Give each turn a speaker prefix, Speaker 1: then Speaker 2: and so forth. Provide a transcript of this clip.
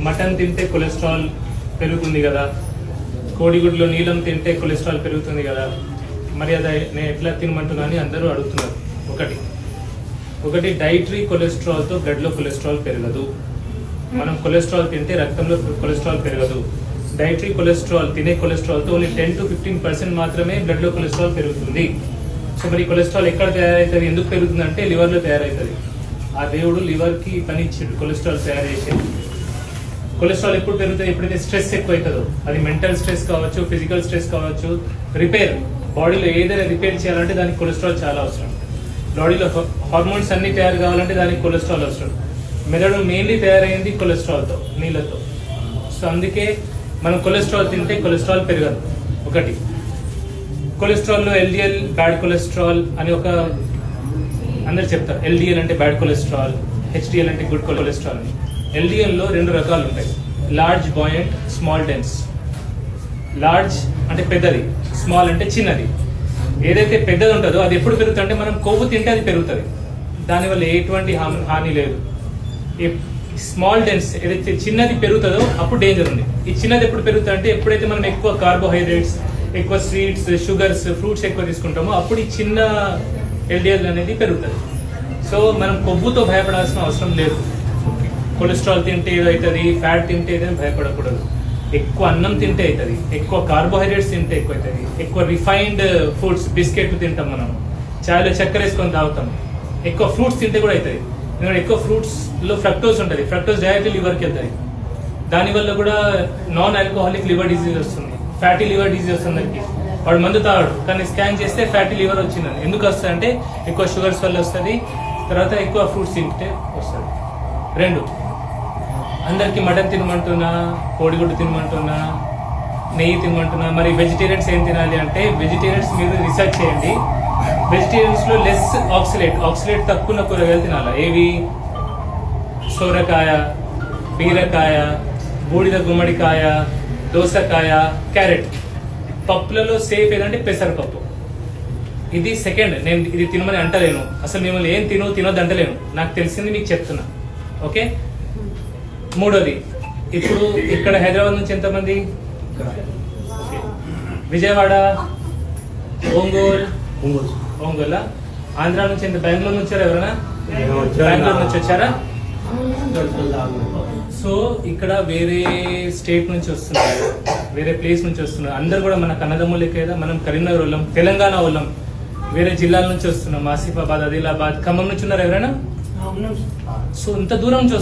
Speaker 1: Mutton తింటే cholesterol పెరుగుతుంది కదా, కోడిగుడ్లో నీలం తింటే కొలెస్ట్రాల్ పెరుగుతుంది కదా, మరి అది నేను ఎట్లా తినమంటున్నా అని అందరూ అడుగుతున్నారు. ఒకటి డైటరీ కొలెస్ట్రాల్తో బ్లడ్లో కొలెస్ట్రాల్ పెరగదు. మనం కొలెస్ట్రాల్ తింటే రక్తంలో కొలెస్ట్రాల్ పెరగదు. డైటరీ కొలెస్ట్రాల్ తినే కొలెస్ట్రాల్తో ఓన్లీ 10 to 15% మాత్రమే బ్లడ్లో కొలెస్ట్రాల్ పెరుగుతుంది. సో మరి కొలెస్ట్రాల్ ఎక్కడ తయారవుతుంది, ఎందుకు పెరుగుతుంది అంటే లివర్లో తయారవుతుంది. ఆ దేవుడు లివర్కి పని ఇచ్చాడు కొలెస్ట్రాల్ తయారు చేసేది. కొలెస్ట్రాల్ ఎప్పుడు పెరుగుతుంది, ఎప్పుడైతే స్ట్రెస్ ఎక్కువ అవుతుందో, అది మెంటల్ స్ట్రెస్ కావచ్చు, ఫిజికల్ స్ట్రెస్ కావచ్చు, రిపేర్ బాడీలో ఏదైనా రిపేర్ చేయాలంటే దానికి కొలెస్ట్రాల్ చాలా అవసరం. బాడీలో హార్మోన్స్ అన్ని తయారు కావాలంటే దానికి కొలెస్ట్రాల్ అవసరం. మెదడు మెయిన్లీ తయారైంది కొలెస్ట్రాల్తో, నీళ్ళతో. సో అందుకే మనం కొలెస్ట్రాల్ తింటే కొలెస్ట్రాల్ పెరగదు. ఒకటి కొలెస్ట్రాల్లో ఎల్డిఎల్ బ్యాడ్ కొలెస్ట్రాల్ అని ఒక అందరు చెప్తారు. ఎల్డిఎల్ అంటే బ్యాడ్ కొలెస్ట్రాల్, హెచ్డిఎల్ అంటే గుడ్ కొలెస్ట్రాల్ అని. ఎల్డిఎల్లో 2 రకాలు ఉంటాయి, లార్జ్ బాయంట్, స్మాల్ డెన్స్. లార్జ్ అంటే పెద్దది, స్మాల్ అంటే చిన్నది. ఏదైతే పెద్దది ఉంటుందో అది ఎప్పుడు పెరుగుతుంది అంటే మనం కొవ్వు తింటే అది పెరుగుతుంది, దానివల్ల ఎటువంటి హాని లేదు. స్మాల్ డెన్స్ ఏదైతే చిన్నది పెరుగుతుందో అప్పుడు డేంజర్ ఉంది. ఈ చిన్నది ఎప్పుడు పెరుగుతుంది అంటే ఎప్పుడైతే మనం ఎక్కువ కార్బోహైడ్రేట్స్, ఎక్కువ స్వీట్స్, షుగర్స్, ఫ్రూట్స్ ఎక్కువ తీసుకుంటామో అప్పుడు ఈ చిన్న ఎల్డిఎల్ అనేది పెరుగుతుంది. సో మనం కొవ్వుతో భయపడాల్సిన అవసరం లేదు. కొలెస్ట్రాల్ తింటే ఏదవుతుంది, ఫ్యాట్ తింటే ఏదైనా భయపడకూడదు. ఎక్కువ అన్నం తింటే అవుతుంది, ఎక్కువ కార్బోహైడ్రేట్స్ తింటే ఎక్కువ అవుతుంది, ఎక్కువ రిఫైన్డ్ ఫుడ్స్, బిస్కెట్లు తింటాం, మనం చాయ్లో చక్కెర వేసుకొని తాగుతాం, ఎక్కువ ఫ్రూట్స్ తింటే కూడా అవుతుంది. ఎందుకంటే ఎక్కువ ఫ్రూట్స్ లో ఫ్రక్టోజ్ ఉంటుంది, ఫ్రక్టోజ్ డైరెక్ట్లీ లివర్కి వెళ్తుంది. దానివల్ల కూడా నాన్ ఆల్కహాలిక్ లివర్ డిజీజ్ వస్తుంది, ఫ్యాటీ లివర్ డిజీజ్ వస్తుంది. దానికి వాడు మందు తాగాడు కానీ స్కాన్ చేస్తే ఫ్యాటీ లివర్ వచ్చింది. ఎందుకు వస్తుంది అంటే ఎక్కువ షుగర్స్ వల్ల వస్తుంది, తర్వాత ఎక్కువ ఫ్రూట్స్ తింటే వస్తుంది. 2, అందరికి మటన్ తినమంటున్నా, కోడిగుడ్డు తినమంటున్నా, నెయ్యి తినమంటున్నా. మరి వెజిటేరియన్స్ ఏం తినాలి అంటే వెజిటేరియన్స్ మీరు రీసెర్చ్ చేయండి. వెజిటేరియన్స్ లో లెస్ ఆక్సిలేట్ తక్కువ ఉన్న కూరగాయలు తినాలి. ఏవి? సోరకాయ, బీరకాయ, బూడిద గుమ్మడికాయ, దోసకాయ, క్యారెట్. పప్పులలో సేఫ్ ఏదంటే పెసరపప్పు. ఇది సెకండ్. నేను ఇది తినమని అంటలేను, అసలు మిమ్మల్ని ఏం తినొద్దు అంటలేను, నాకు తెలిసింది మీకు చెప్తున్నా. ఓకే. 3వది, ఇప్పుడు ఇక్కడ హైదరాబాద్ నుంచి ఎంతమంది? విజయవాడ, ఒంగోలు, ఆంధ్ర నుంచి ఎంత? బెంగళూరు నుంచి వచ్చారా ఎవరైనా? బెంగళూరు నుంచి వచ్చారా? సో ఇక్కడ వేరే స్టేట్ నుంచి వస్తున్నారు, వేరే ప్లేస్ నుంచి వస్తున్నారు. అందరు కూడా మన కన్నదమ్ములే కదా. మనం కరీంనగర్ వాళ్ళం, తెలంగాణ వాళ్ళం, వేరే జిల్లాల నుంచి వస్తున్నాం, ఆసిఫాబాద్, ఆదిలాబాద్, ఖమ్మం నుంచి ఉన్నారు ఎవరైనా? సో ఇంత దూరం నుంచి